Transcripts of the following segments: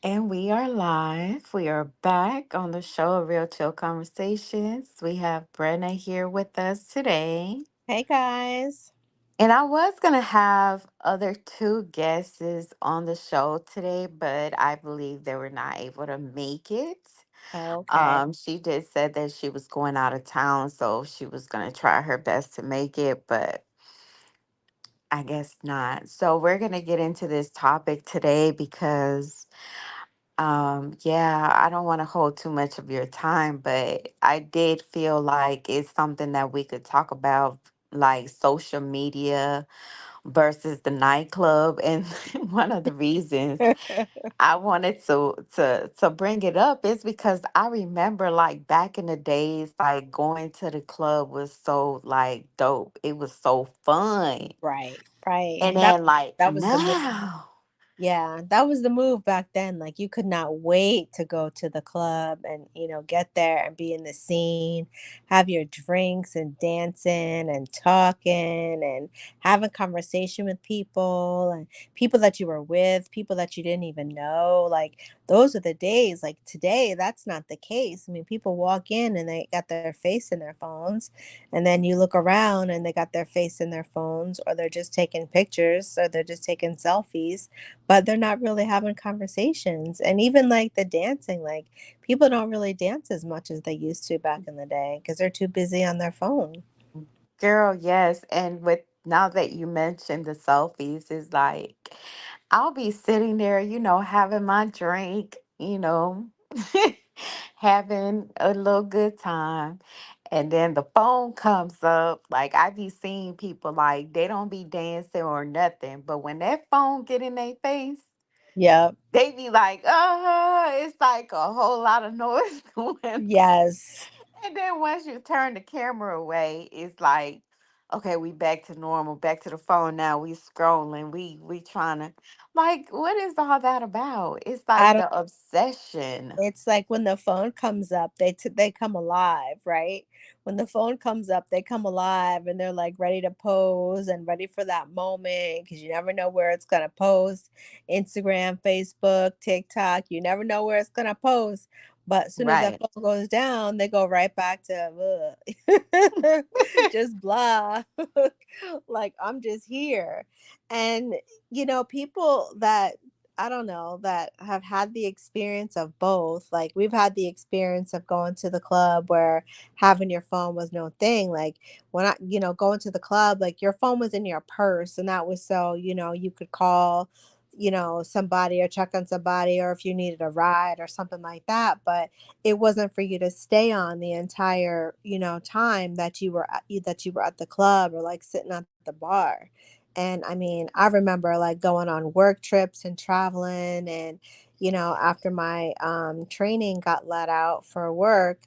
And we are live. We are back on the show, Real Chill Conversations. We have Brenna here with us today. Hey guys. And I was going to have other two guests on the show today, but I believe they were not able to make it. Okay. She did said that she was going out of town, so she was going to try her best to make it, but I guess not. So we're going to get into this topic today because yeah, I don't want to hold too much of your time, but I did feel like it's something that we could talk about, like social media versus the nightclub. And one of the reasons I wanted to bring it up is because I remember like back in the days, like going to the club was so like dope. It was so fun. Right. Right. And That then like that was the move. now, Yeah, that was the move back then. Like you could not wait to go to the club and, get there and be in the scene, have your drinks and dancing and talking and having conversation with people and people that you were with, people that you didn't even know. Like those are the days. Like today, that's not the case. I mean, people walk in and they got their face in their phones, and then you look around and they got their face in their phones, or they're just taking pictures, or they're just taking selfies, but they're not really having conversations. And even like the dancing, like people don't really dance as much as they used to back in the day because they're too busy on their phone. girl, yes. And with now that you mentioned the selfies, is like I'll be sitting there, having my drink, having a little good time. And then the phone comes up. Like I be seeing people like they don't be dancing or nothing. But when that phone get in their face, Yep. they be like, it's like a whole lot of noise going on. Yes. And then once you turn the camera away, it's like, okay, we back to normal, back to the phone now. We scrolling, we trying to, like, what is all that about? It's I like don't the obsession. It's like when the phone comes up, they come alive, right? When the phone comes up, they come alive and they're like ready to pose and ready for that moment because you never know where it's gonna post. Instagram, Facebook, TikTok, you never know where it's gonna post. But as soon as that Right. phone goes down, they go right back to ugh. Just blah. Like I'm just here. And people that I don't know, that have had the experience of both. Like we've had the experience of going to the club where having your phone was no thing. Like when going to the club, like your phone was in your purse and that was so, you could call, somebody or check on somebody or if you needed a ride or something like that. But it wasn't for you to stay on the entire, time that you were at the club or like sitting at the bar. And I mean, I remember like going on work trips and traveling. And, after my training got let out for work,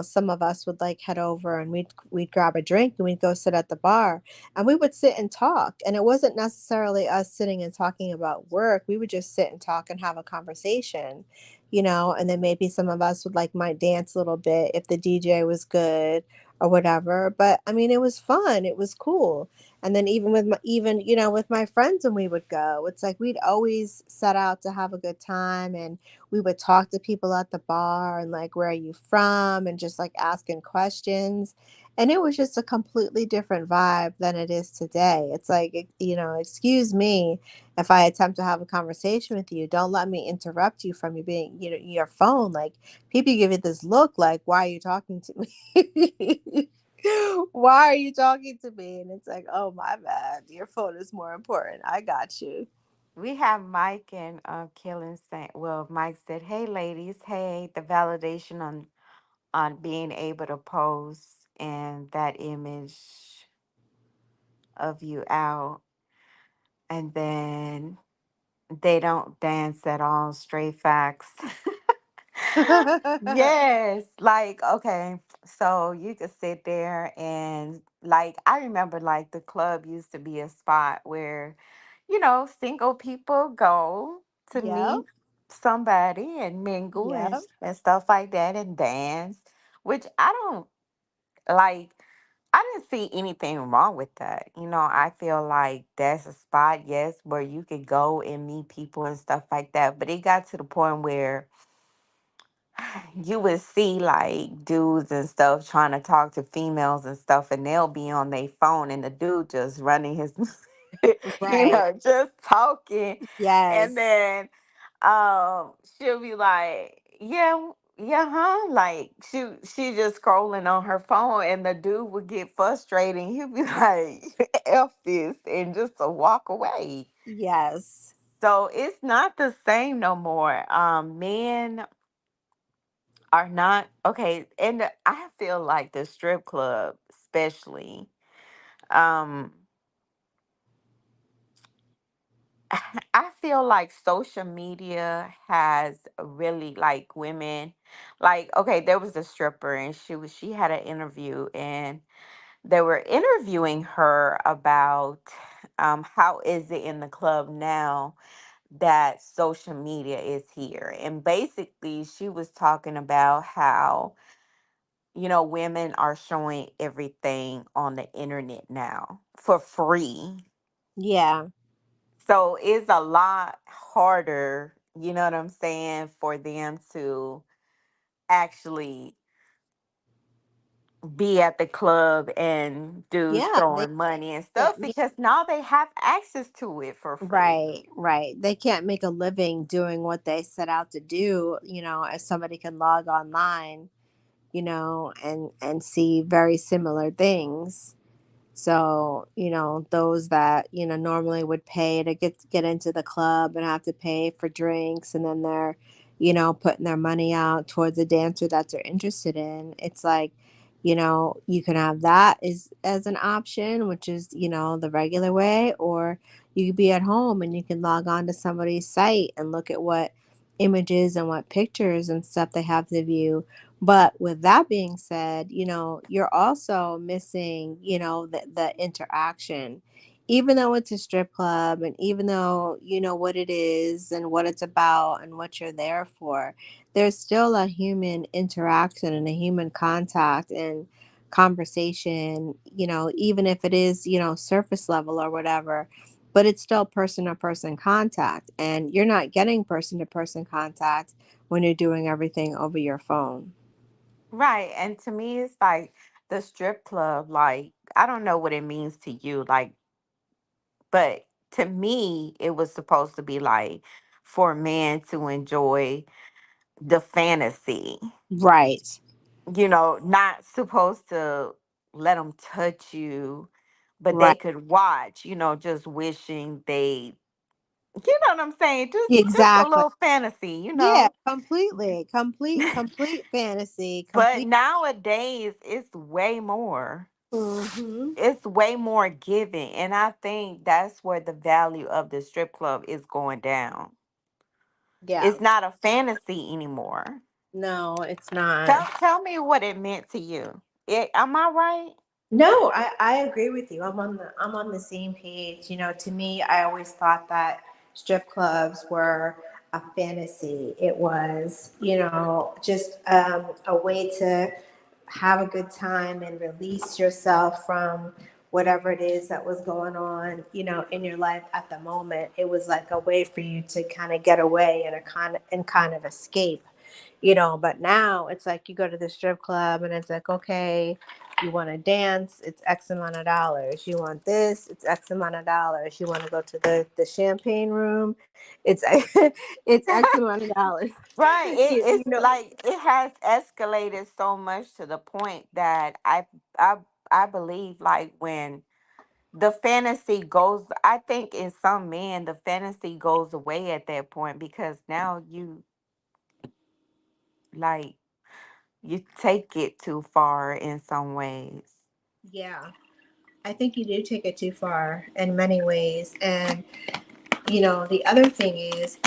some of us would like head over and we'd grab a drink and we'd go sit at the bar and we would sit and talk. And it wasn't necessarily us sitting and talking about work. We would just sit and talk and have a conversation, and then maybe some of us would like might dance a little bit if the DJ was good or whatever. But I mean, it was fun. It was cool. And then even with my friends when we would go, it's like we'd always set out to have a good time and we would talk to people at the bar and like where are you from and just like asking questions. And it was just a completely different vibe than it is today. It's like, excuse me if I attempt to have a conversation with you, don't let me interrupt you from you being, your phone. Like people give you this look like, why are you talking to me? Why are you talking to me? And it's like, oh, my bad. Your phone is more important. I got you. We have Mike and Killen saying, well, Mike said, "Hey, ladies, hey, the validation on being able to post and that image of you out, and then they don't dance at all. Straight facts." Yes, like okay, so you could sit there and like I remember like the club used to be a spot where, single people go to Yep. meet somebody and mingle Yep. and stuff like that and dance, which I don't like. I didn't see anything wrong with that. I feel like that's a spot, yes, where you could go and meet people and stuff like that. But it got to the point where you would see like dudes and stuff trying to talk to females and stuff, and they'll be on their phone, and the dude just running his, Right. just talking, and Yes. then she'll be like, yeah, yeah, huh? Like she just scrolling on her phone, and the dude would get frustrated. And he'll be like, "F this," and just to walk away. Yes. So it's not the same no more. Men are not okay, and I feel like the strip club, especially. Um, I feel like social media has really like women, like okay, there was a stripper and she had an interview and they were interviewing her about how is it in the club now that social media is here, and basically she was talking about how women are showing everything on the internet now for free. Yeah. So it's a lot harder, you know what I'm saying, for them to actually be at the club and do Yeah. They showing money and can't stuff because now they have access to it for free. Right, right. They can't make a living doing what they set out to do, as somebody can log online, and see very similar things. So, those that, normally would pay to get into the club and have to pay for drinks, and then they're, putting their money out towards a dancer that they're interested in. It's like, you can have that as an option, which is, the regular way, or you could be at home and you can log on to somebody's site and look at what images and what pictures and stuff they have to view. But with that being said, you're also missing, the interaction. Even though it's a strip club, and even though you know what it is and what it's about and what you're there for, there's still a human interaction and a human contact and conversation, even if it is, surface level or whatever, but it's still person to person contact. And you're not getting person to person contact when you're doing everything over your phone. Right. And to me, it's like the strip club, like, I don't know what it means to you, like, but to me, it was supposed to be like for men to enjoy the fantasy, Right. not supposed to let them touch you, but they Right. could watch, just wishing they, what I'm saying? Just a Exactly. little fantasy, Yeah, completely. Complete fantasy. But Complete. nowadays, Hmm. it's way more giving. And I think that's where the value of the strip club is going down. Yeah. It's not a fantasy anymore. No, it's not. Tell me what it meant to you. Am I right? No, I agree with you. I'm on the same page. To me, I always thought that strip clubs were a fantasy. It was, just a way to have a good time and release yourself from whatever it is that was going on, in your life at the moment. It was like a way for you to kind of get away and kind of escape. But now it's like you go to the strip club and it's like, okay, you want to dance, it's X amount of dollars. You want this, it's X amount of dollars. You want to go to the champagne room, it's it's X amount of dollars. Right. It, you it's know like it has escalated so much to the point that I I believe like when the fantasy goes, I think in some men the fantasy goes away at that point because now like you take it too far in some ways. Yeah, I think you do take it too far in many ways. And the other thing is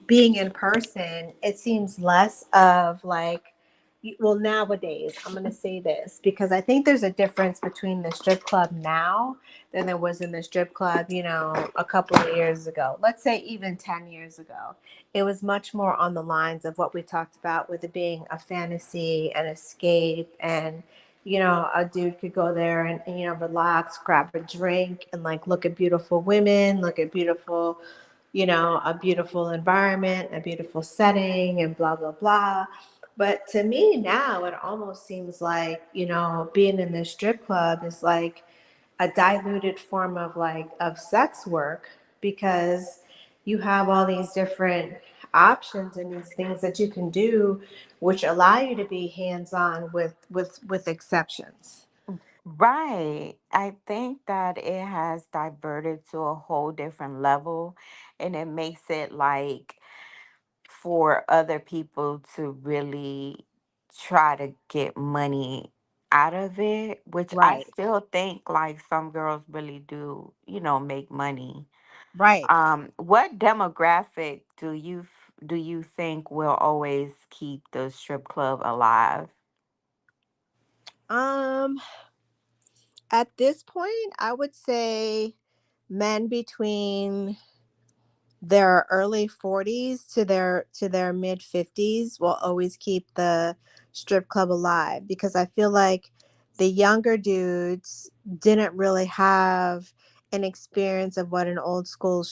being in person, it seems less of like, well, nowadays I'm going to say this because I think there's a difference between the strip club now than there was in the strip club, a couple of years ago. Let's say even 10 years ago. It was much more on the lines of what we talked about with it being a fantasy, an escape, and a dude could go there and relax, grab a drink, and like look at beautiful women, look at beautiful, a beautiful environment, a beautiful setting, and blah, blah, blah. But to me now, it almost seems like, being in this strip club is like a diluted form of sex work, because you have all these different options and these things that you can do, which allow you to be hands-on with exceptions. Right. I think that it has diverted to a whole different level, and it makes it like for other people to really try to get money out of it, which I Right. still think like some girls really do, make money. Right. What demographic do you think will always keep the strip club alive? um at this point, I would say men between their early 40s to their mid 50s will always keep the strip club alive, because I feel like the younger dudes didn't really have an experience of what an old school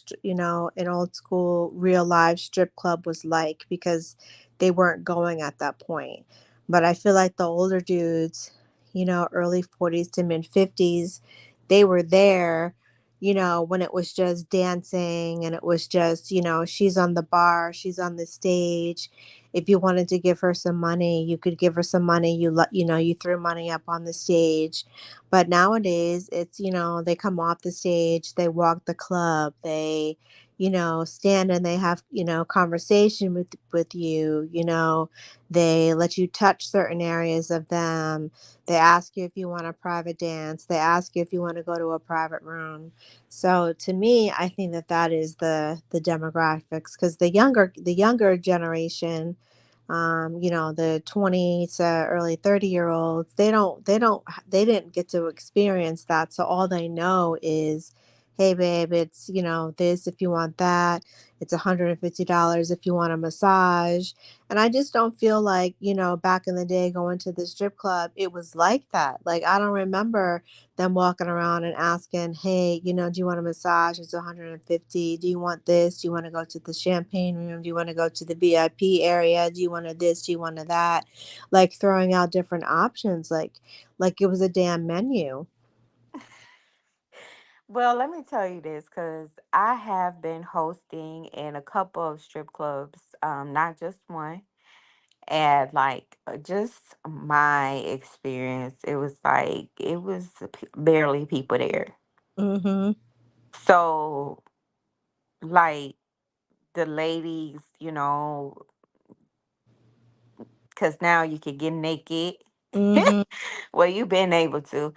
real live strip club was like, because they weren't going at that point. But I feel like the older dudes, early 40s to mid 50s, they were there, when it was just dancing, and it was just, she's on the bar, she's on the stage. If you wanted to give her some money, you could give her some money. You threw money up on the stage. But nowadays, it's, they come off the stage, they walk the club, they, stand and they have, conversation with you, they let you touch certain areas of them. They ask you if you want a private dance. They ask you if you want to go to a private room. So to me, I think that that is the demographics, because the younger generation, the 20 to early 30-year olds, they didn't get to experience that. So all they know is, hey babe, it's this if you want that. It's $150 if you want a massage. And I just don't feel like, back in the day going to the strip club, it was like that. Like I don't remember them walking around and asking, hey, do you want a massage? It's 150. Do you want this? Do you want to go to the champagne room? Do you want to go to the VIP area? Do you want to this? Do you want to that? Like throwing out different options, like it was a damn menu. Well, let me tell you this because I have been hosting in a couple of strip clubs, not just one. And like just my experience, it was like it was barely people there. Mm-hmm. So like the ladies, because now you can get naked. Mm-hmm. Well, you've been able to.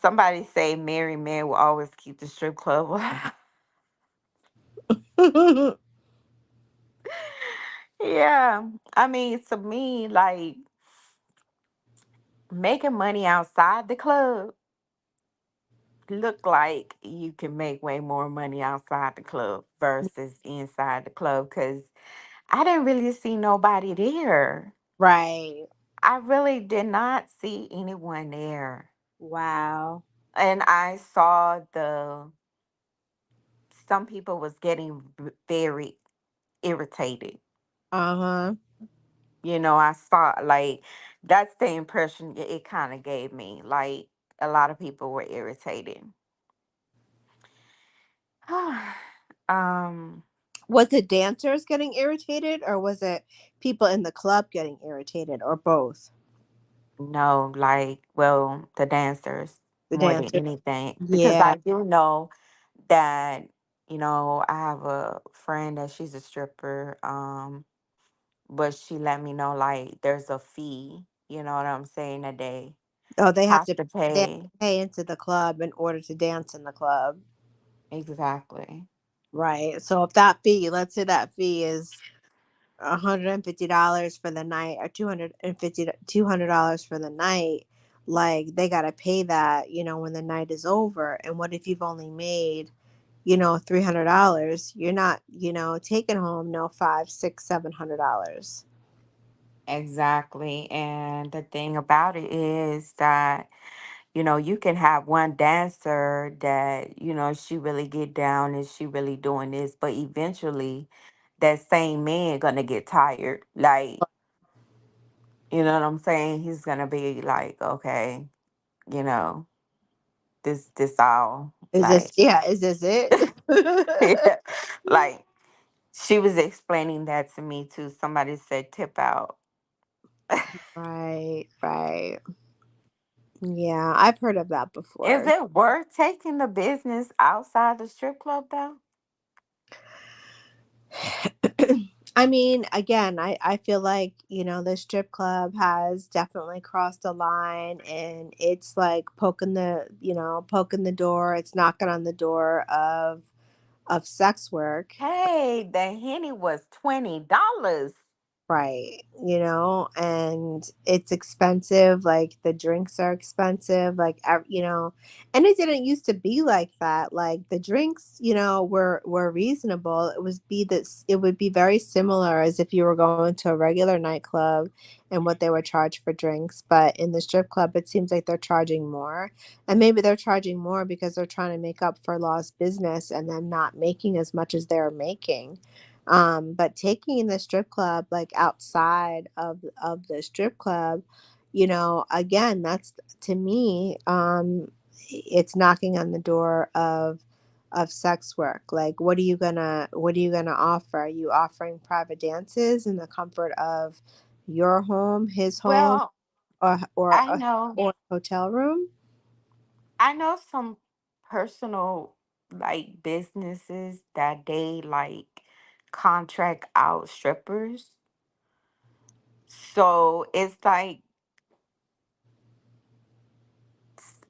Somebody say married men will always keep the strip club alive. Yeah. I mean, to me, like making money outside the club look like you can make way more money outside the club versus inside the club because I didn't really see nobody there. Right. I really did not see anyone there. Wow. And I saw some people was getting very irritated. Uh-huh. I saw like that's the impression it kind of gave me. Like a lot of people were irritated. um, Was it dancers getting irritated, or was it people in the club getting irritated, or both? no, like well, the dancers The more than dancers. anything because Yeah. I do know that I have a friend that she's a stripper. But she let me know like there's a fee. You know what I'm saying? That they Oh, have to they have to pay. pay into the club in order to dance in the club. Exactly. Right. So if that fee, let's say that fee is $150 for the night, or $200 for the night, like they gotta pay that, when the night is over. And what if you've only made, $300? You're not, taking home no 5, 6, $700. Exactly. And the thing about it is that, you can have one dancer that, she really get down and she really doing this, but eventually that same man gonna get tired. Like, you know what I'm saying? He's gonna be like, okay, you know, this all Is this, like yeah, is this it? yeah. Like she was explaining that to me too. Somebody said tip out. Right, right. Yeah, I've heard of that Is before. it worth taking the business outside the strip club though? I mean, again, I feel like, the strip club has definitely crossed a line, and it's like poking the door. It's knocking on the door of sex work. Hey, the henny was $20. Right, and it's expensive, like, the drinks are expensive, like, and it didn't used to be like that, like, the drinks, were reasonable. It would be very similar as if you were going to a regular nightclub and what they would charge for drinks, but in the strip club, it seems like they're charging more, and maybe they're charging more because they're trying to make up for lost business and then not making as much as they're making. But taking the strip club like outside of the strip club, again, that's to me, it's knocking on the door of sex work. Like, what are you gonna offer? Are you offering private dances in the comfort of your home, his home, Well, or or I a, know or a hotel room? I know some personal like businesses that they like contract out strippers. So it's like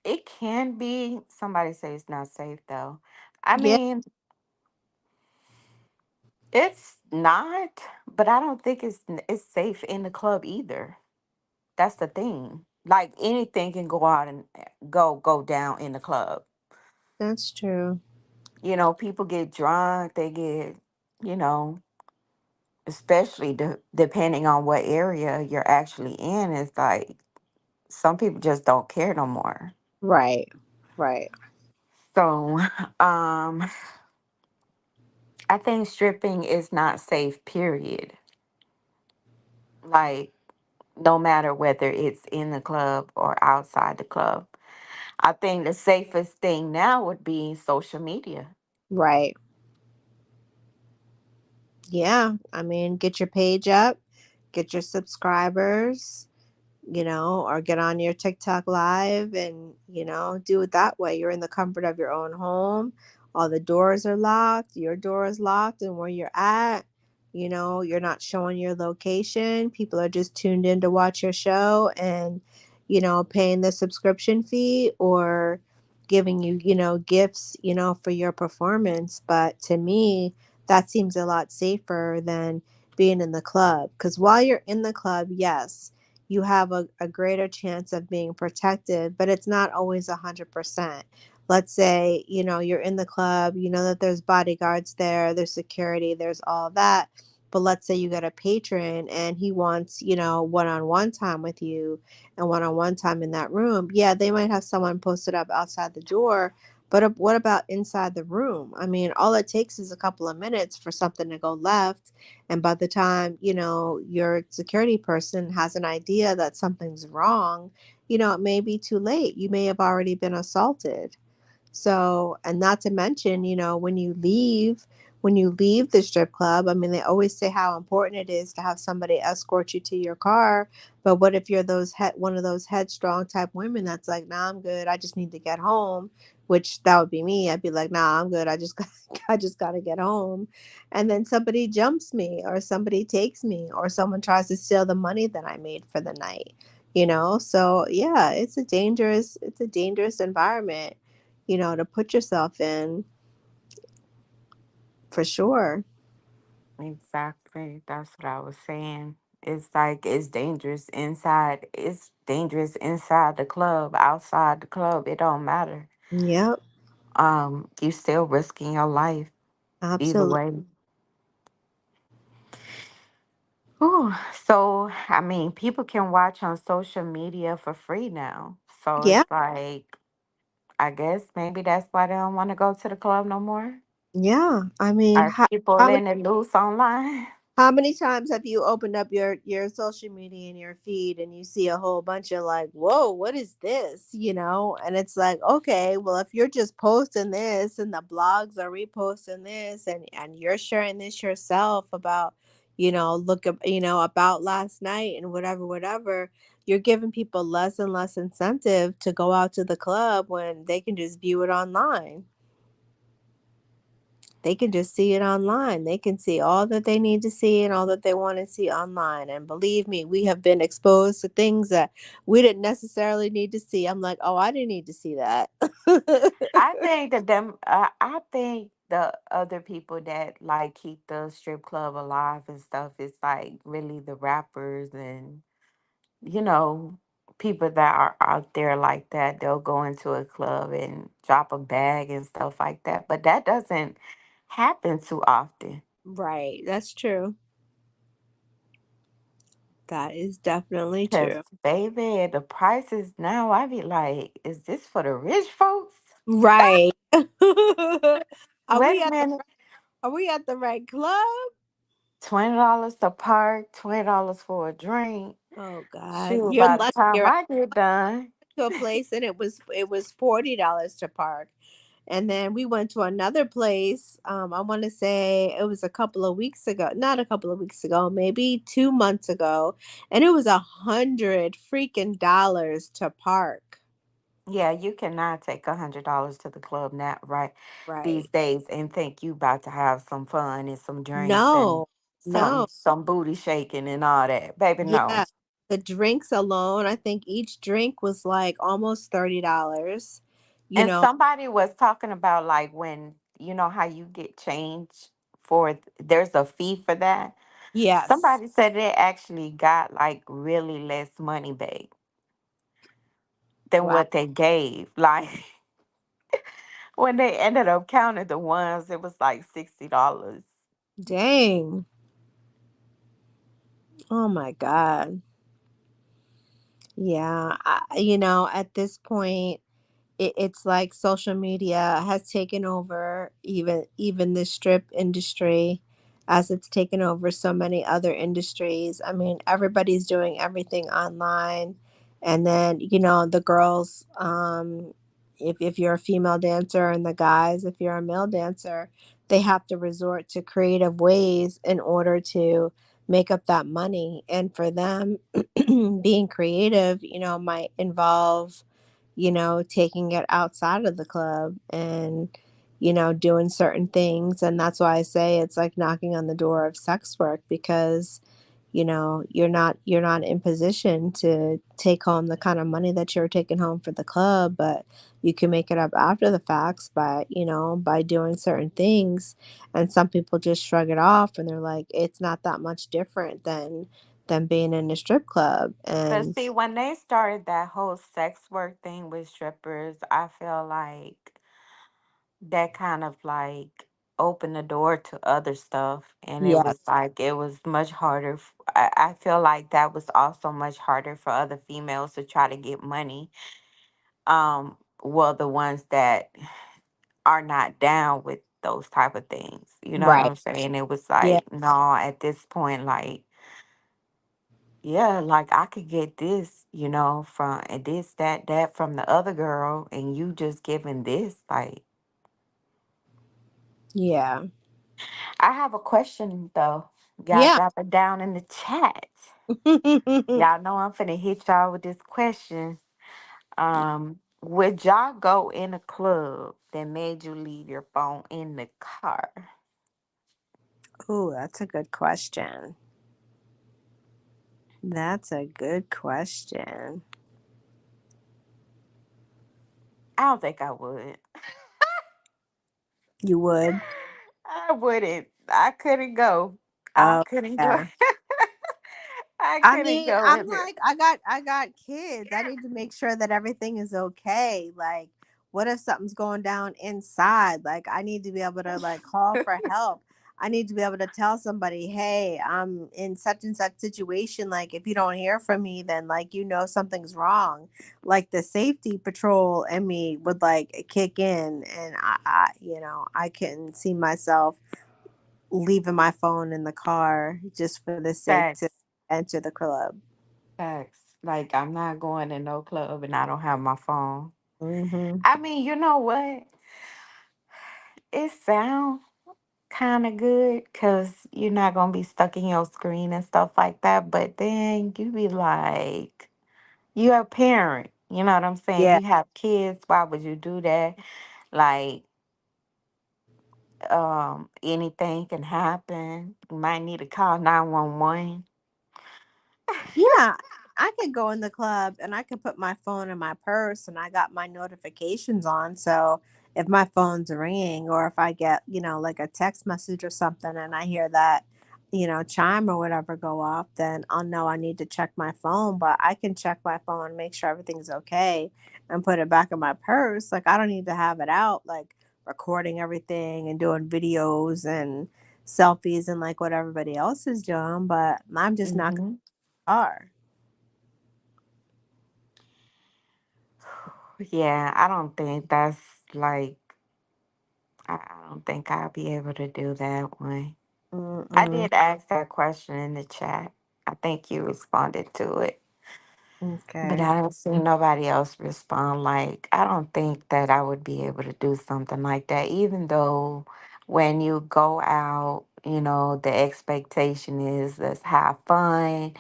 it can be somebody say it's not safe though. I Yeah, mean, it's not, but I don't think it's safe in the club either. That's the thing. Like anything can go out and go down in the club. that's true. People get drunk, they get, you know, especially depending on what area you're actually in, it's like some people just don't care no more. Right, right, So, um, I think stripping is not safe, period. Like, no matter whether it's in the club or outside the club. I think the safest thing now would be social media. right. Yeah, I mean, get your page up, get your subscribers, or get on your TikTok live and, do it that way. You're in the comfort of your own home. All the doors are locked, your door is locked, and where you're at, you're not showing your location. People are just tuned in to watch your show and, paying the subscription fee or giving you, gifts, for your performance. But to me, that seems a lot safer than being in the club. Because while you're in the club, yes, you have a greater chance of being protected, but it's not always 100%. Let's say, you're in the club, you know that there's bodyguards there, there's security, there's all that. But let's say you get a patron and he wants, one on one time with you and one on one time in that room. Yeah, they might have someone posted up outside the door. But what about inside the room? I mean, all it takes is a couple of minutes for something to go left, and by the time, your security person has an idea that something's wrong, it may be too late. You may have already been assaulted. So, and not to mention, when you leave the strip club, I mean, they always say how important it is to have somebody escort you to your car. But what if you're one of those headstrong type women that's like, "Nah, I'm good. I just need to get home." Which that would be me. I'd be like, "Nah, I'm good. I just got to get home." And then somebody jumps me or somebody takes me or someone tries to steal the money that I made for the night. So yeah, it's a dangerous environment, to put yourself in, for sure. Exactly. That's what I was saying. It's like it's dangerous inside. It's dangerous inside the club, outside the club. It don't matter. Yep, You still risking your life either absolutely. way. Ooh, so I mean, people can watch on social media for free now. So Yeah. it's like, I guess maybe that's why they don't want to go to the club no more. Yeah. I mean, Are people how letting it loose online? How many times have you opened up your social media and your feed and you see a whole bunch of like, whoa, what is this? And it's like, okay, well, if you're just posting this and the blogs are reposting this and you're sharing this yourself about, about last night and whatever, whatever, you're giving people less and less incentive to go out to the club when they can just view it online. They can just see it online. They can see all that they need to see and all that they want to see online. And believe me, we have been exposed to things that we didn't necessarily need to see. I'm like, oh, I didn't need to see that. I think the other people that like keep the strip club alive and stuff is like really the rappers and you know, people that are out there like that, they'll go into a club and drop a bag and stuff like that. But that doesn't happen too often. Right. That's true. That is definitely Because, true. baby, the prices now, I be like, is this for the rich folks? Right. are Wait we a at the minute. are we at the right club? $20 to park, $20 for a drink. Oh God. Shoot, You're by the lucky time you're I get done, to a place and it was $40 to park. And then we went to another place. I want to say it was a couple of weeks ago, not a couple of weeks ago, maybe 2 months ago, and it was 100 freaking dollars to park. yeah, you cannot take $100 to the club now, right? These Right? days and think you about to have some fun and some drinks and No, no, some booty shaking and all that. Baby, no. yeah. The drinks alone, I think each drink was like almost $30. You And know, somebody was talking about like when you know how you get change for there's a fee for that. yes. Somebody said they actually got like really less money back than Wow. what they gave. Like when they ended up counting the ones, it was like $60. Dang. Oh my God. Yeah. At this point, it's like social media has taken over even the strip industry as it's taken over so many other industries. I mean, everybody's doing everything online. And then, the girls, if you're a female dancer, and the guys, if you're a male dancer, they have to resort to creative ways in order to make up that money. And for them, being creative, might involve taking it outside of the club and, doing certain things. And that's why I say it's like knocking on the door of sex work because, you're not in position to take home the kind of money that you're taking home for the club, but you can make it up after the facts by doing certain things. And some people just shrug it off and they're like, it's not that much different than being in a strip club. But And see, when they started that whole sex work thing with strippers, I feel like that kind of like opened the door to other stuff. And it yeah, was like, it was much harder. I feel like that was also much harder for other females to try to get money. Well, the ones that are not down with those type of things. You know what right. I'm saying? It was Yeah. like, no, at this point, like, yeah, like I could get this, from and this, that from the other girl, and you just giving this. Like, Yeah. I have a question though. Y'all Yeah. drop it down in the chat. Y'all know I'm finna hit y'all with this question. Would y'all go in a club that made you leave your phone in the car? Oh, that's a good question. That's a good question. I don't think I would. You would? I wouldn't. I couldn't go. I Oh, couldn't go. yeah. I I couldn't mean, go I'm in there. like, I got kids. I need to make sure that everything is okay. Like, what if something's going down inside? Like, I need to be able to like call for help. I need to be able to tell somebody, hey, I'm in such and such situation. Like, if you don't hear from me, then like something's wrong. Like the safety patrol in me would like kick in, and I can see myself leaving my phone in the car just for the sake to Facts. enter the club. Facts. Like I'm not going to no club and I don't have my phone. Mm-hmm. I mean, you know what? It sounds kind of good because you're not gonna be stuck in your screen and stuff like that. But then you be like, you're a parent. You know what I'm saying? Yeah. You have kids. Why would you do that? Like, anything can happen. You might need to call 911. Yeah, I could go in the club and I could put my phone in my purse and I got my notifications on. So if my phone's ringing or if I get, like a text message or something and I hear that, chime or whatever go off, then I'll know I need to check my phone. But I can check my phone, make sure everything's okay, and put it back in my purse. Like, I don't need to have it out, like recording everything and doing videos and selfies and like what everybody else is doing. But I'm just not Hmm. are. Yeah, I don't think that's like, I don't think I'll be able to do that one. I Mm-mm. did ask that question in the chat. I think you responded to it. But Okay. I don't see nobody else respond. Like, I don't think that I would be able to do something like that, even though when you go out, the expectation is let's have fun,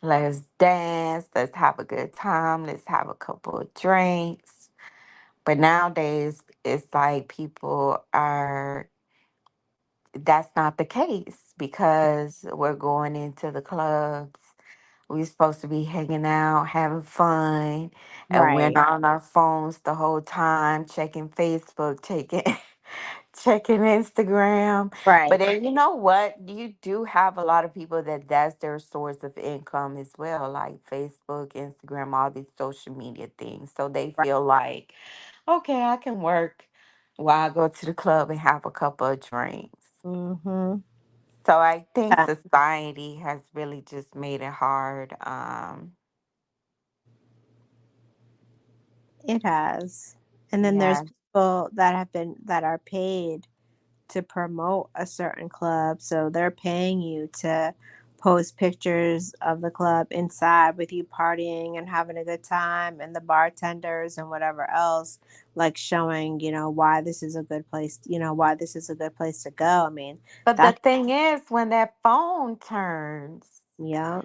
let's dance, let's have a good time, let's have a couple of drinks. But nowadays, it's like people are, that's not the case because we're going into the clubs. We're supposed to be hanging out, having fun, and we're Right. not on our phones the whole time, checking Facebook, checking checking Instagram. But Right. then you know what? You do have a lot of people that that's their source of income as well, like Facebook, Instagram, all these social media things. So they Right. feel like, okay, I can work while I go to the club and have a couple of drinks. Mm-hmm. So I think Yeah, society has really just made it hard. it has. And then there's Yeah, people that are paid to promote a certain club. So they're paying you to post pictures of the club inside with you partying and having a good time and the bartenders and whatever else, like showing, why this is a good place, why this is a good place to go. I mean, but the that's thing is, when that phone turns, yeah,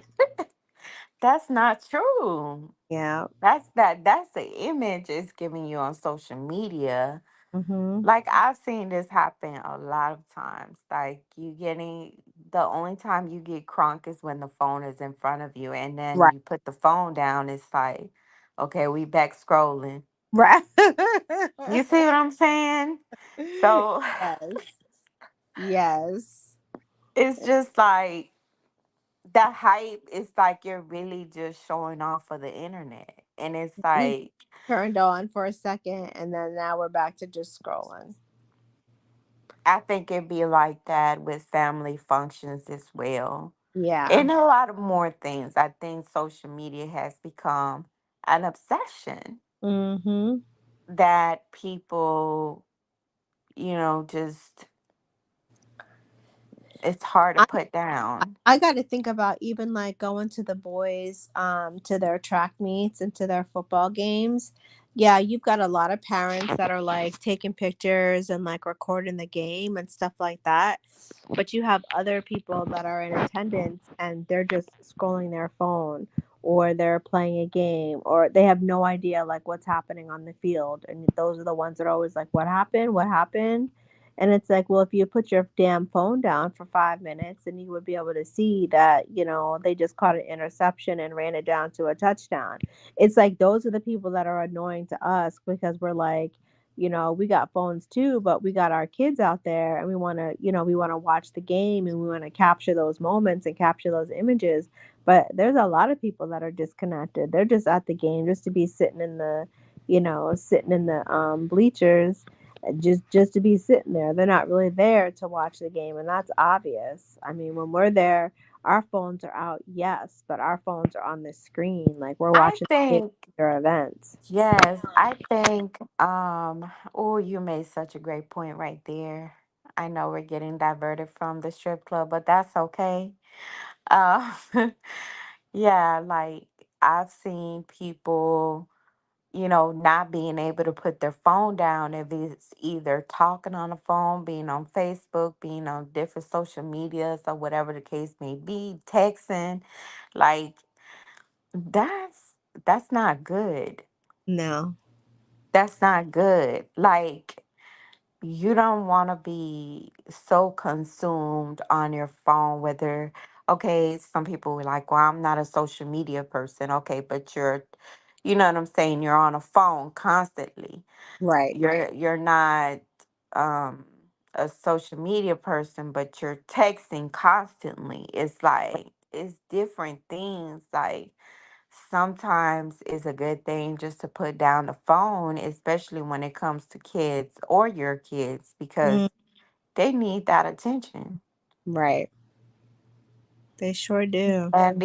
that's not true. yeah. That's the image it's giving you on social media. Mm-hmm. Like I've seen this happen a lot of times. Like you getting the only time you get crunk is when the phone is in front of you, and then Right. you put the phone down. It's like, okay, we back scrolling. Right. You see what I'm saying? So Yes. Yes. it's just like the hype is like you're really just showing off for the internet. And it's We like, turned on for a second and then now we're back to just scrolling. I think it'd be like that with family functions as well. Yeah. And a lot of more things. I think social media has become an obsession Mm-hmm. that people, just it's hard to I put down. I got to think about even like going to the boys to their track meets and to their football games. Yeah, you've got a lot of parents that are like taking pictures and like recording the game and stuff like that. But you have other people that are in attendance and they're just scrolling their phone or they're playing a game or they have no idea like what's happening on the field. And those are the ones that are always like, what happened? What happened? And it's like, well, if you put your damn phone down for 5 minutes, then you would be able to see that, they just caught an interception and ran it down to a touchdown. It's like those are the people that are annoying to us because we're like, we got phones too, but we got our kids out there and we want to watch the game and we want to capture those moments and capture those images. But there's a lot of people that are disconnected. They're just at the game just to be sitting in the bleachers just to be sitting there. They're not really there to watch the game, and that's obvious. I mean, when we're there, our phones are out, yes, but our phones are on the screen, like we're I watching the think their events. yes, I think oh, you made such a great point right there. I know we're getting diverted from the strip club, but that's okay. Uh, yeah, like I've seen people, not being able to put their phone down if it's either talking on the phone, being on Facebook, being on different social medias or whatever the case may be, texting. Like that's that's not good. No. That's not good. Like you don't want to be so consumed on your phone, whether, okay, some people were like, well, I'm not a social media person. Okay, but you know what I'm saying? You're on a phone constantly. Right. You're not um a social media person, but you're texting constantly. It's like it's different things. Like sometimes it's a good thing just to put down the phone, especially when it comes to kids or your kids, because Mm, they need that attention. right. They sure do. And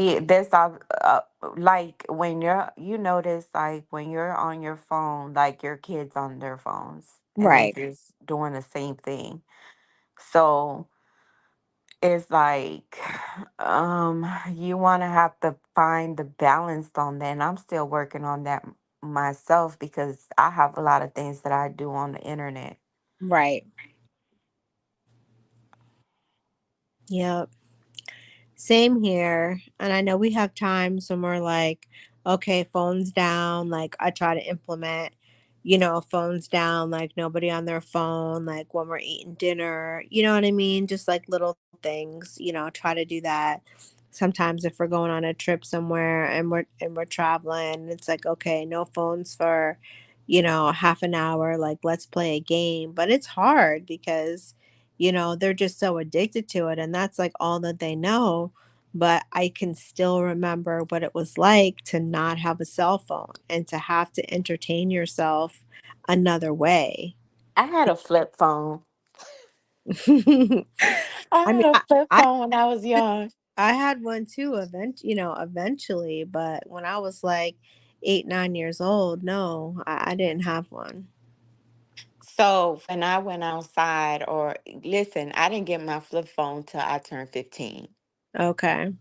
like when you notice, like when you're on your phone, like your kids on their phones and they Right. just doing the same thing. So it's like you want to have to find the balance on that, and I'm still working on that myself because I have a lot of things that I do on the internet. Right. Yep. Same here. And I know we have times when we're like, okay, phones down. Like, I try to implement, phones down, like nobody on their phone, like when we're eating dinner, you know what I mean? Just like little things, try to do that. Sometimes if we're going on a trip somewhere and we're traveling, it's like, okay, no phones for, half an hour, like let's play a game. But it's hard because, they're just so addicted to it and that's like all that they know, but I can still remember what it was like to not have a cell phone and to have to entertain yourself another way. I had a flip phone. I I mean, had a I, flip I phone when I was young. I had one too, eventually, but when I was like 8, 9 years old, no, I didn't have one. So when I went outside, or listen, I didn't get my flip phone till I turned 15. Okay.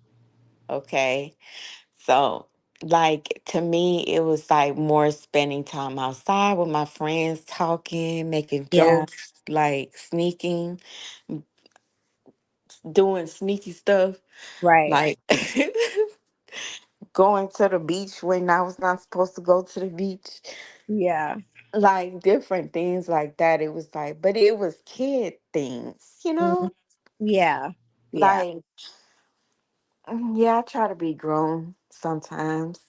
Okay. So, like, to me, it was like more spending time outside with my friends, talking, making Yeah. jokes, like sneaking, doing sneaky stuff, Right. like going to the beach when I was not supposed to go to the beach, Yeah. like different things like that. It was like, but it was kid things, Mhm. Yeah. Yeah. like, yeah, I try to be grown sometimes,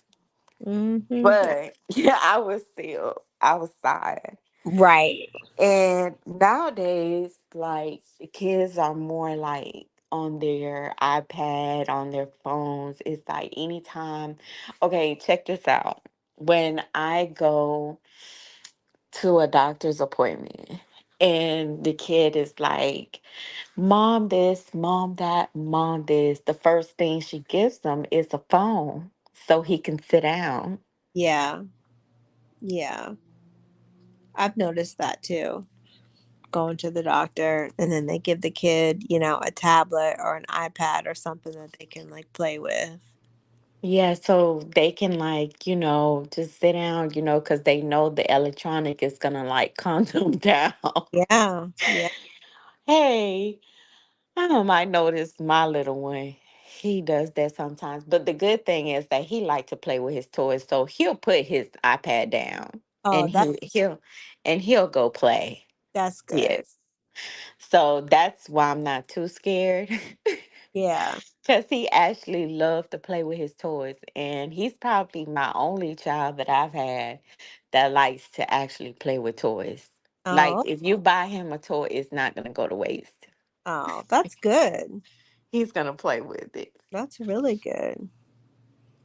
Mhm. but yeah, I was still outside. Right. And nowadays, like the kids are more like on their iPad, on their phones. It's like anytime. Okay, check this out. When I go to a doctor's appointment and the kid is like, Mom this, Mom that, Mom this, the first thing she gives them is a phone so he can sit down. Yeah. Yeah. I've noticed that too. Going to the doctor and then they give the kid, a tablet or an iPad or something that they can like play with. Yeah, so they can like, just sit down, because they know the electronic is gonna like calm them down. Yeah. Yeah. Hey, I don't might notice my little one. He does that sometimes. But the good thing is that he like to play with his toys. So he'll put his iPad down Oh, and he'll go play. that's good. Yes. So that's why I'm not too scared. Yeah. Because he actually loved to play with his toys. And he's probably my only child that I've had that likes to actually play with toys. Like, Oh. if you buy him a toy, it's not going to go to waste. Oh, that's good. He's going to play with it. That's really good.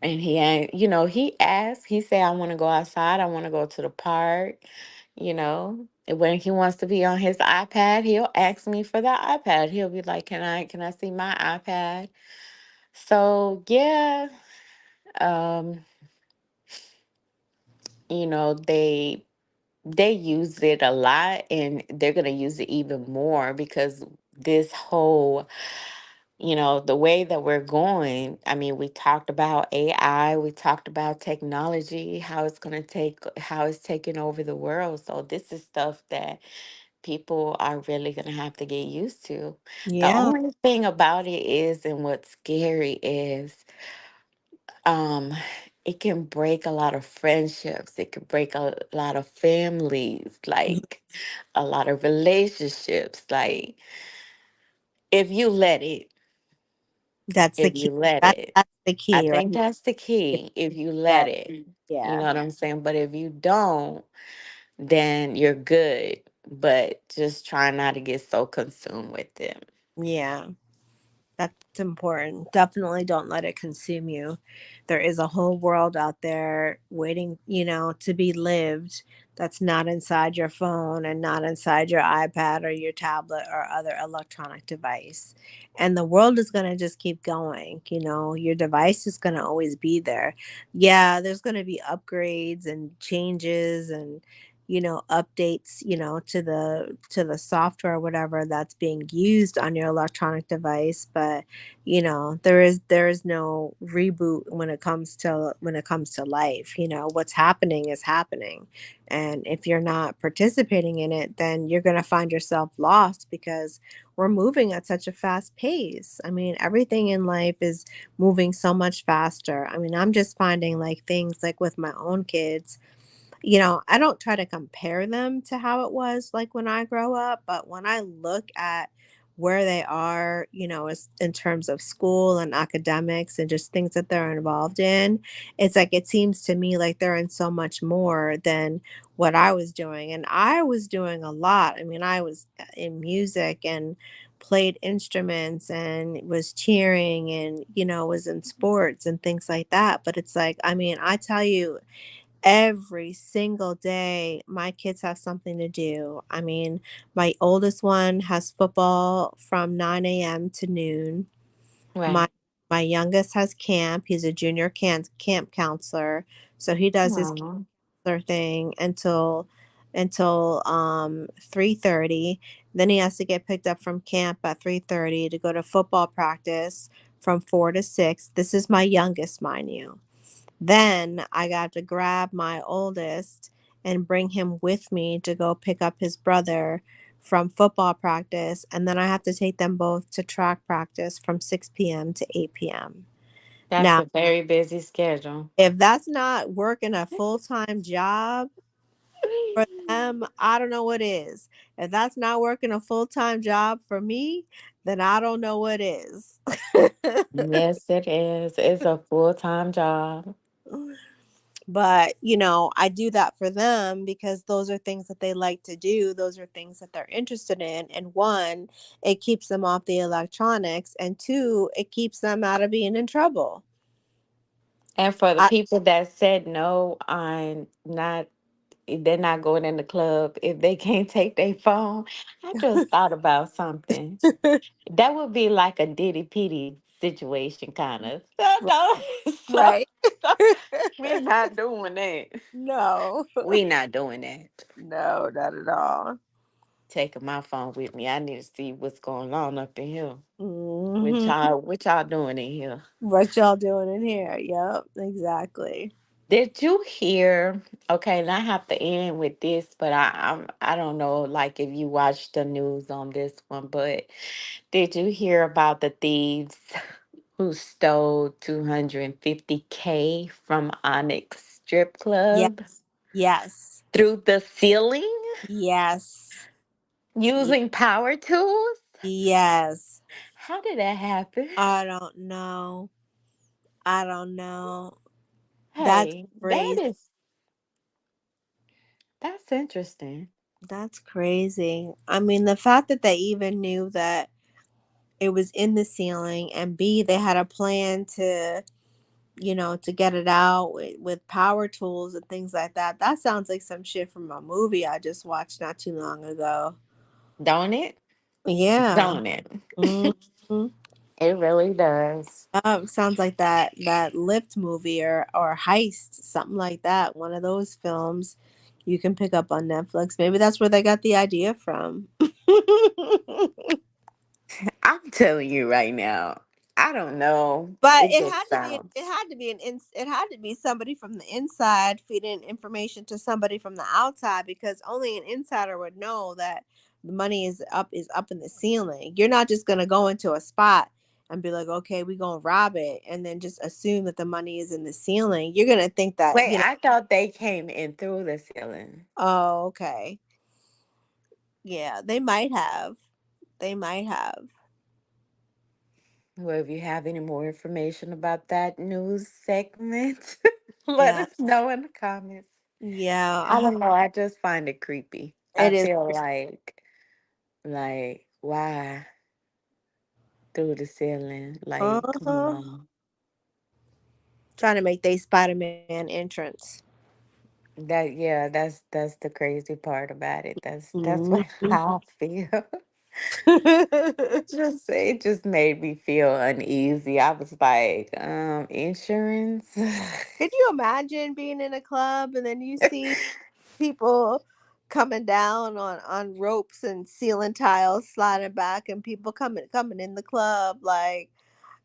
And he ain't, he asked, he said, I want to go outside. I want to go to the park, you know. When he wants to be on his iPad, he'll ask me for the iPad. He'll be like, can I see my iPad?" So yeah, um, you know, they use it a lot, and they're gonna use it even more because this whole, the way that we're going. I mean, we talked about AI, we talked about technology, how it's taking over the world. So this is stuff that people are really going to have to get used to. The Yeah. only thing about it is, and what's scary is, um, it can break a lot of friendships. It can break a lot of families, like a lot of relationships. Like if you let it, That's the if key. you let That it, that's the I key, right? think that's the If key. If you you let let it, you yeah. know what I'm saying? But if you don't, then you're good. But just try not to get so consumed with it. Yeah. That's important. Definitely don't let it consume you. There is a whole world out there waiting, to be lived that's not inside your phone and not inside your iPad or your tablet or other electronic device. And the world is going to just keep going. Your device is going to always be there. Yeah, there's going to be upgrades and changes and updates, to the software or whatever that's being used on your electronic device, but there is no reboot when it comes to life. What's happening is happening, and if you're not participating in it, then you're going to find yourself lost because we're moving at such a fast pace. I mean, everything in life is moving so much faster. I mean, I'm just finding like things like with my own kids. I don't try to compare them to how it was like when I grow up, but when I look at where they are, as in terms of school and academics and just things that they're involved in, it's like it seems to me like they're in so much more than what I was doing. And I was doing a lot. I mean, I was in music and played instruments and was cheering and was in sports and things like that. But it's like, I mean, I tell you, every single day, my kids have something to do. I mean, my oldest one has football from 9 a.m. to noon. My Right. my youngest has camp. He's a junior camp counselor, so he does his Aw, counselor thing until 3:30. Then he has to get picked up from camp at 3:30 to go to football practice from 4 to 6. This is my youngest, mind you. Then I got to grab my oldest and bring him with me to go pick up his brother from football practice. And then I have to take them both to track practice from 6 p.m. to 8 p.m. that's Now, a very busy schedule. if that's not working a full time job for them, I don't know what is. If that's not working a full time job for me, then I don't know what is. Yes, it is. It's a full-time job. But I do that for them because those are things that they like to do, those are things that they're interested in, and one, it keeps them off the electronics, and two, it keeps them out of being in trouble. And for the I people that said no on not they're not going in the club if they can't take their phone, I just thought about something. That would be like a Diddy Pitty situation, kind of. So, no, so, right. so we're not doing that. No. We not doing that. No, not at all. Taking my phone with me. I need to see what's going on up in here. Hmm. What y'all doing in here? What y'all doing in here? Yep, exactly. Did you hear? Okay, and I have to end with this, but I don't know, like if you watched the news on this one, but did you hear about the thieves who stole 250K from Onyx Strip Yes, Club yes, through the ceiling yes, using power tools? yes. How did that happen? I don't know. I don't know. That's Hey, crazy. that's interesting. That's crazy. I mean, the fact that they even knew that it was in the ceiling, and B, they had a plan to, to get it out with power tools and things like that. That sounds like some shit from a movie I just watched not too long ago. Don't it? Yeah. Don't it? hmm It really does. sounds like that Lift movie or Heist, something like that. One of those films you can pick up on Netflix. Maybe that's where they got the idea from. I'm telling you right now. I don't know. But It just it sounds. had to be it had to be somebody from the inside feeding information to somebody from the outside, because only an insider would know that the money is up in the ceiling. You're not just gonna go into a spot and be like, okay, we're gonna rob it, and then just assume that the money is in the ceiling. You're gonna think that, Wait, I thought they came in through the ceiling. oh, okay. Yeah, they might have. They might have. Well, if you have any more information about that news segment, let Yeah. us know in the comments. I Yeah. don't know. I just find it creepy. I It is. feel like, why through the ceiling? Like, come Uh-huh. on. Trying to make they Spider-Man entrance. That yeah, that's the crazy part about it. That's what Mhm. how I feel. Could It just made me feel uneasy. I was like, insurance. you imagine being in a club and then you see people coming down on ropes and ceiling tiles sliding back, and people coming in the club, like,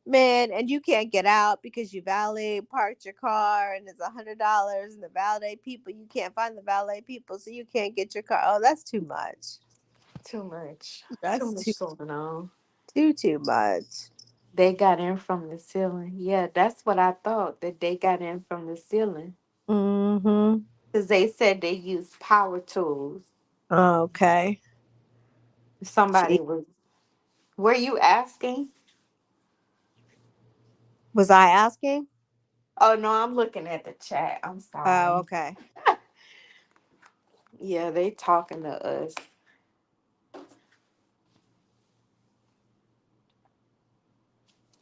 man, and you can't get out because you valet parked your car and it's $100, and the valet people, you can't find the valet people, so you can't get your car. Oh, that's too much. Too much. Too That's much going on. too much. They got in from the ceiling. Yeah, that's what I thought, that they got in from the ceiling. Mm-hmm. Because they said they used power tools. Okay. Somebody Gee. was, were you asking? Was I asking? Oh, no, I'm looking at the chat. I'm Oh, sorry. okay. Yeah, they talking to us.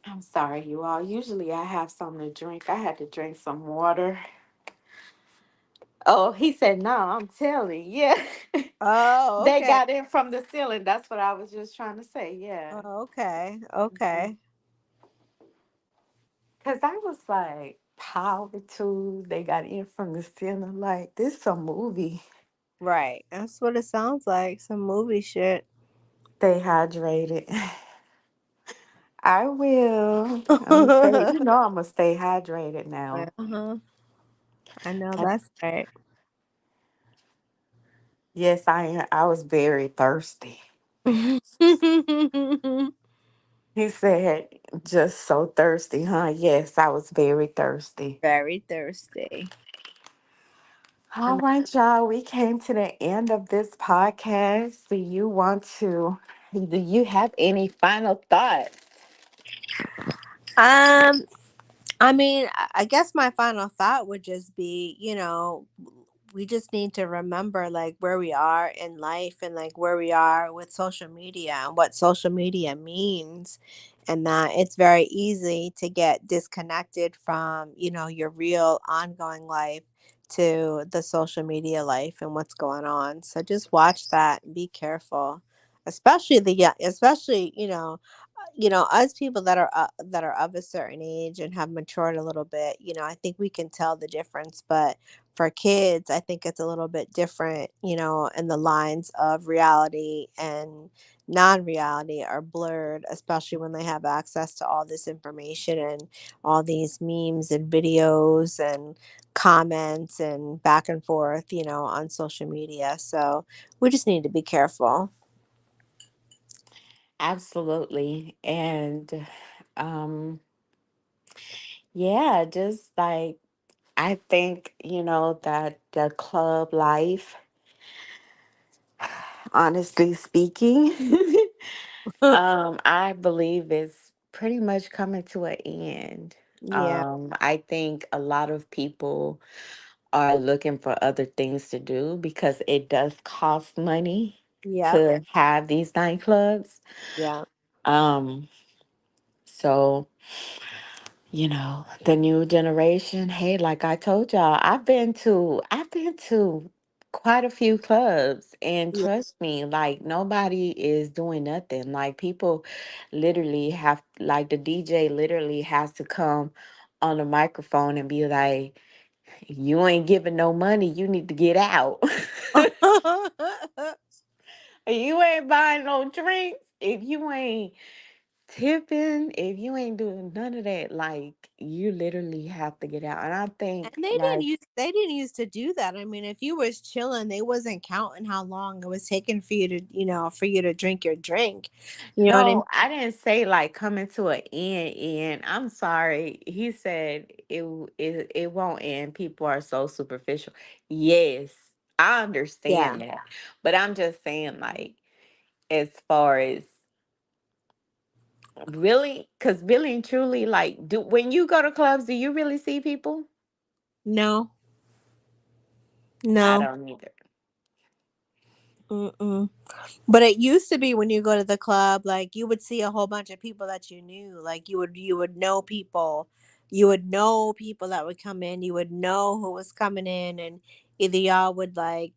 I'm sorry, you all. Usually I have something to drink. I had to drink some water. Oh, he said, no, I'm telling you. Yeah. Oh, They okay. got in from the ceiling. That's what I was just trying to say. Yeah. Oh, okay. Okay. Because I was like, power tools. They got in from the ceiling. Like, this a movie. Right. That's what it sounds like. Some movie shit. Stay hydrated. I will. I'm gonna stay. You know, I'm gonna stay hydrated now. Uh-huh. I know I, that's right. yes, I am. I was very thirsty. He said, just so thirsty, huh? Yes, I was very thirsty. Very thirsty. All right, y'all. We came to the end of this podcast. Do you have any final thoughts? Um, I mean, I guess my final thought would just be, we just need to remember like where we are in life, and like where we are with social media and what social media means, and that it's very easy to get disconnected from, your real ongoing life to the social media life and what's going on. So just watch that and be careful. Especially especially, us people that are of a certain age and have matured a little bit, I think we can tell the difference. But for kids, I think it's a little bit different, and the lines of reality and non-reality are blurred, especially when they have access to all this information and all these memes and videos and comments and back and forth, on social media. So we just need to be careful. Absolutely. And um yeah, just like I think, that the club life, honestly speaking, I believe it's pretty much coming to an end. Yeah. I think a lot of people are looking for other things to do because it does cost money Yep. to have these nightclubs. Yeah. Um, so The new generation. Hey, like I told y'all, I've been to quite a few clubs, and Yeah. trust me, like nobody is doing nothing. Like people literally have, like the DJ literally has to come on the microphone and be like, "You ain't giving no money, you need to get out." You ain't buying no drinks if you ain't tipping, if you ain't doing none of that, like you literally have to get out. And I And think like they didn't used to do that. I mean, if you was chilling, they wasn't counting how long it was taking for you to, for you to drink your drink. You know what I mean? no, I didn't say like coming to an end. I'm sorry. He said it won't end. People are so superficial. Yes, I Yeah. understand that. But I'm just saying like as far as really, because really and truly, like, do when you go to clubs, do you really see people? No. I No. don't either. Mm-mm. But it used to be when you go to the club, like you would see a whole bunch of people that you knew. Like you would know people. You would know people that would come in. You would know who was coming in, and either y'all would like,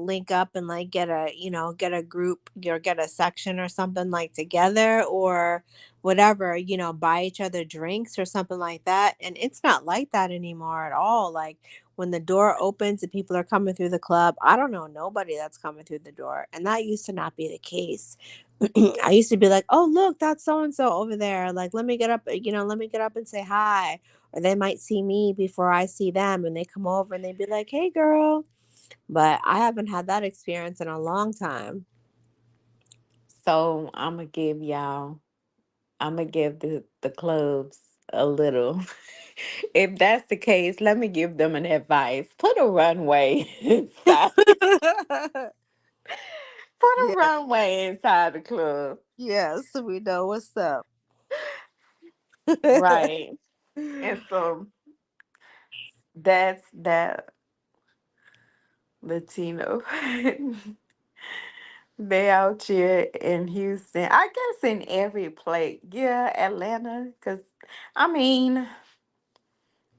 link up and like get a group or get a section or something like together or whatever, buy each other drinks or something like that. And it's not like that anymore at all. Like when the door opens and people are coming through the club, I don't know nobody that's coming through the door. And that used to not be the case. I used to be like, oh, look, that's so and so over there. Like, let me get up, let me get up and say hi. Or they might see me before I see them and they come over and they'd be like, hey, girl. But I haven't had that experience in a long time. So I'm gonna give the clubs a little. If that's the case, let me give them an advice. Put a runway inside. Put a Yeah. runway inside the club. Yes, we know what's up. Right. And so that's that Latino. They out here in Houston. I guess in every place. Yeah, Atlanta. Cause I mean,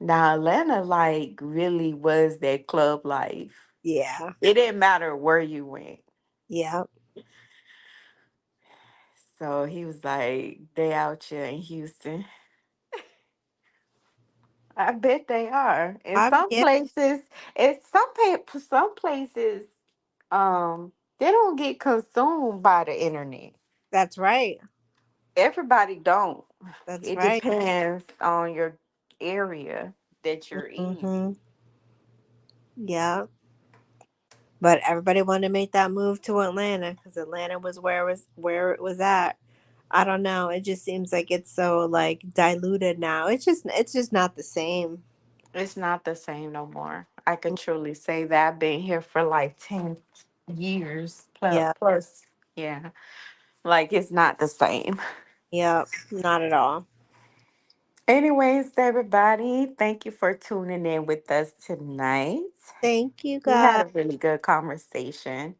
now Atlanta like really was that club life. Yeah. It didn't matter where you went. Yeah. So he was like, they out here in Houston. I bet they are. In some Yeah, places, some places, they don't get consumed by the internet. that's right. Everybody don't. That's It right. depends on your area that you're in. Hmm. Yeah. But everybody wanted to make that move to Atlanta because Atlanta was where it was at. I don't know. It just seems like it's so like diluted now. It's just not the same. It's not the same no more. I could truly say that. I've been here for like 10 years plus. Yeah. Plus, yeah. Like it's not the same. Yeah. Not at all. Anyways, everybody, thank you for tuning in with us tonight. Thank you We had guys. a really good conversation.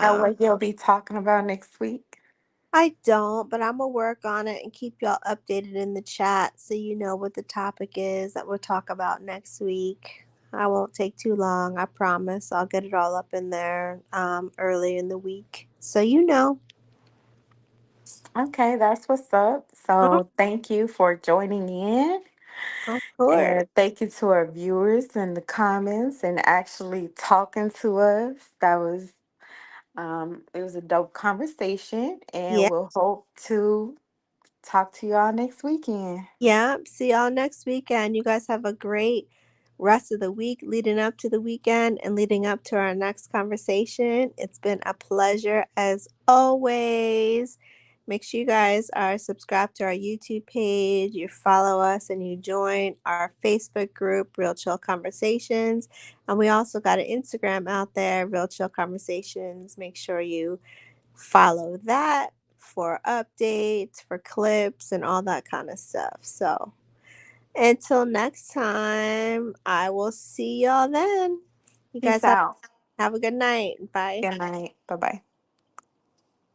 Now, Yeah. what you'll be talking about next week? I don't, but I'm gonna work on it and keep y'all updated in the chat so you know what the topic is that we'll talk about next week. I won't take too long, I promise. I'll get it all up in there early in the week. So you know. Okay, that's what's up. Mhm. So, thank you for joining in. Of course. And thank you to our viewers in the comments and actually talking to us. It was a dope conversation, and Yeah. we'll hope to talk to y'all next weekend. Yeah. See y'all next weekend. You guys have a great rest of the week leading up to the weekend and leading up to our next conversation. It's been a pleasure as always. Make sure you guys are subscribed to our YouTube page, you follow us, and you join our Facebook group, Real Chill Conversations. And we also got an Instagram out there, Real Chill Conversations. Make sure you follow that for updates, for clips, and all that kind of stuff. So until next time, I will see y'all then. You guys Peace have out. have a good night. Bye. Good night. Bye bye.